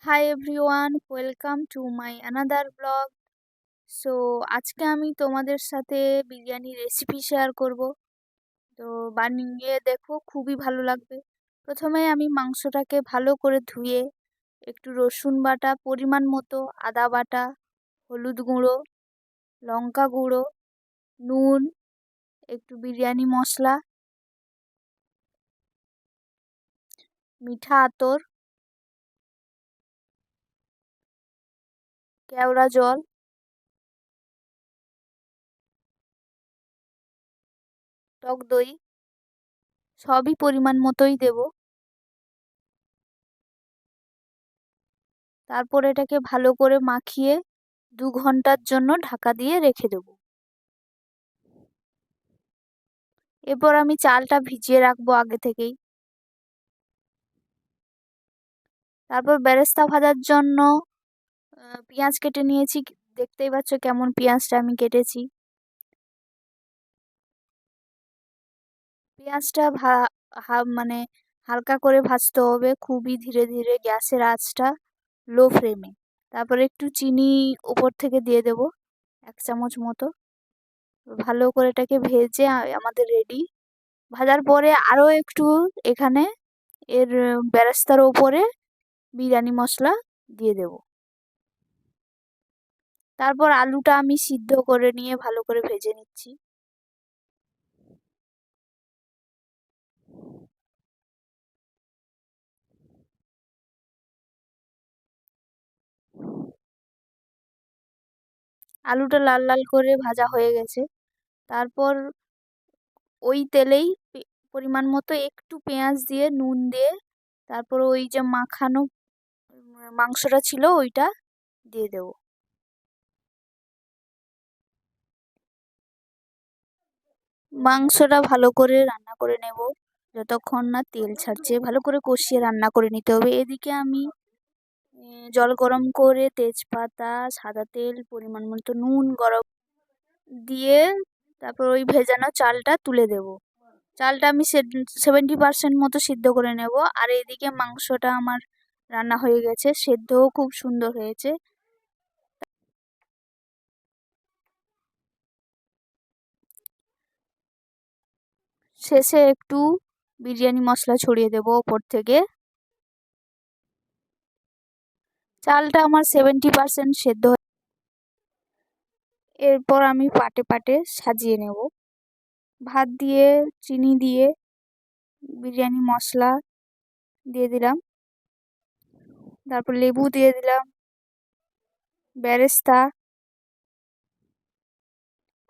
Hi everyone, welcome to my another blog. So আজকে আমি তোমাদের সাথে বিরিয়ানি রেসিপি শেয়ার করব। তো বানিয়ে দেখো, খুবই ভালো লাগবে। প্রথমে আমি মাংসটাকে ভালো করে ধুয়ে একটু রসুন বাটা পরিমাণ মতো, আদা বাটা, হলুদ গুঁড়ো, লঙ্কা গুঁড়ো, নুন, একটু বিরিয়ানি মশলা, মিঠা আতর, কেওড়া জল, টক দই সবই পরিমাণ মতোই দেব। তারপর এটাকে ভালো করে মাখিয়ে 2 ঘন্টার জন্য ঢাকা দিয়ে রেখে দেব। এরপর আমি চালটা ভিজিয়ে রাখবো আগে থেকেই। তারপর বেরেস্তা ভাজার জন্য পেঁয়াজ কেটে নিয়েছি। দেখতেই পাচ্ছ কেমন পেঁয়াজটা আমি কেটেছি। পেঁয়াজটা মানে হালকা করে ভাজতে হবে, খুবই ধীরে ধীরে, গ্যাসের আঁচটা লো ফ্লেমে। তারপর একটু চিনি উপর থেকে দিয়ে দেব, 1 চামচ মতো। ভালো করে এটাকে ভেজে আমাদের রেডি। ভাজার পরে আরো একটু এখানে এর বেরেস্তার ওপরে বিরিয়ানি মশলা দিয়ে দেব। তারপর আলুটা আমি সিদ্ধ করে নিয়ে ভালো করে ভেজে নিচ্ছি। আলুটা লাল লাল করে ভাজা হয়ে গেছে। তারপর ওই তেলেই পরিমাণ মতো একটু পেঁয়াজ দিয়ে, নুন দিয়ে, তারপর ওই যে মাখানো মাংসটা ছিল ওইটা দিয়ে দেব। মাংসটা ভালো করে রান্না করে নেব, যতক্ষণ না তেল ছাড়ছে। ভালো করে কষিয়ে রান্না করে নিতে হবে। এদিকে আমি জল গরম করে তেজপাতা, সাদা তেল, পরিমাণ মতো নুন গরম দিয়ে তারপর ওই ভেজানো চালটা তুলে দেব। চালটা আমি 70% মতো সিদ্ধ করে নেব। আর এদিকে মাংসটা আমার রান্না হয়ে গেছে, সেদ্ধও খুব সুন্দর হয়েছে। শেষে একটু বিরিয়ানি মশলা ছড়িয়ে দেব ওপর থেকে। চালটা আমার 70% সেদ্ধ। এরপর আমি পাটে পাটে সাজিয়ে নেব। ভাত দিয়ে, চিনি দিয়ে, বিরিয়ানি মশলা দিয়ে দিলাম, তারপর লেবু দিয়ে দিলাম, বেরেস্তা,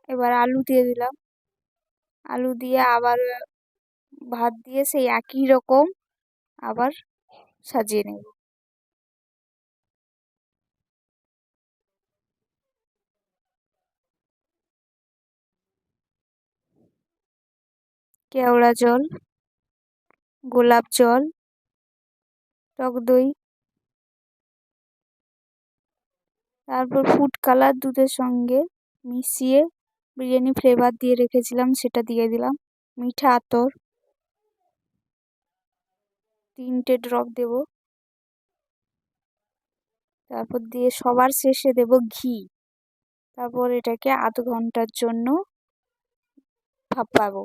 এবার আলু দিয়ে দিলাম। আলু দিয়ে আবার ভাত দিয়ে সেই একই রকম আবার সাজিয়ে নেব। কেওড়া জল, গোলাপ জল, টক দই, তারপর ফুড কালার দুধের সঙ্গে মিশিয়ে বিরিয়ানি ফ্লেভার দিয়ে রেখেছিলাম সেটা দিয়ে দিলাম। মিঠা আতর 3টে ড্রপ দেব। তারপর দিয়ে সবার শেষে দেব ঘি। তারপর এটাকে আধ ঘন্টার জন্য ভাপাবো।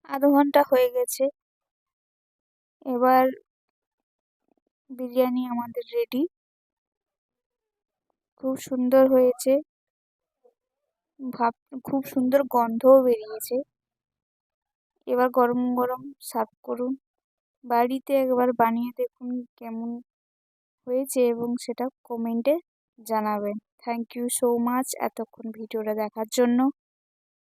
আধ ঘন্টা হয়ে গেছে। এবার বিরিয়ানি আমাদের রেডি। খুব সুন্দর হয়েছে, ভাব খুব সুন্দর গন্ধও বেরিয়েছে। এবার গরম গরম সার্ভ করুন। বাড়িতে একবার বানিয়ে দেখুন কেমন হয়েছে এবং সেটা কমেন্টে জানাবেন। থ্যাংক ইউ সো মাচ এতক্ষণ ভিডিওটা দেখার জন্য।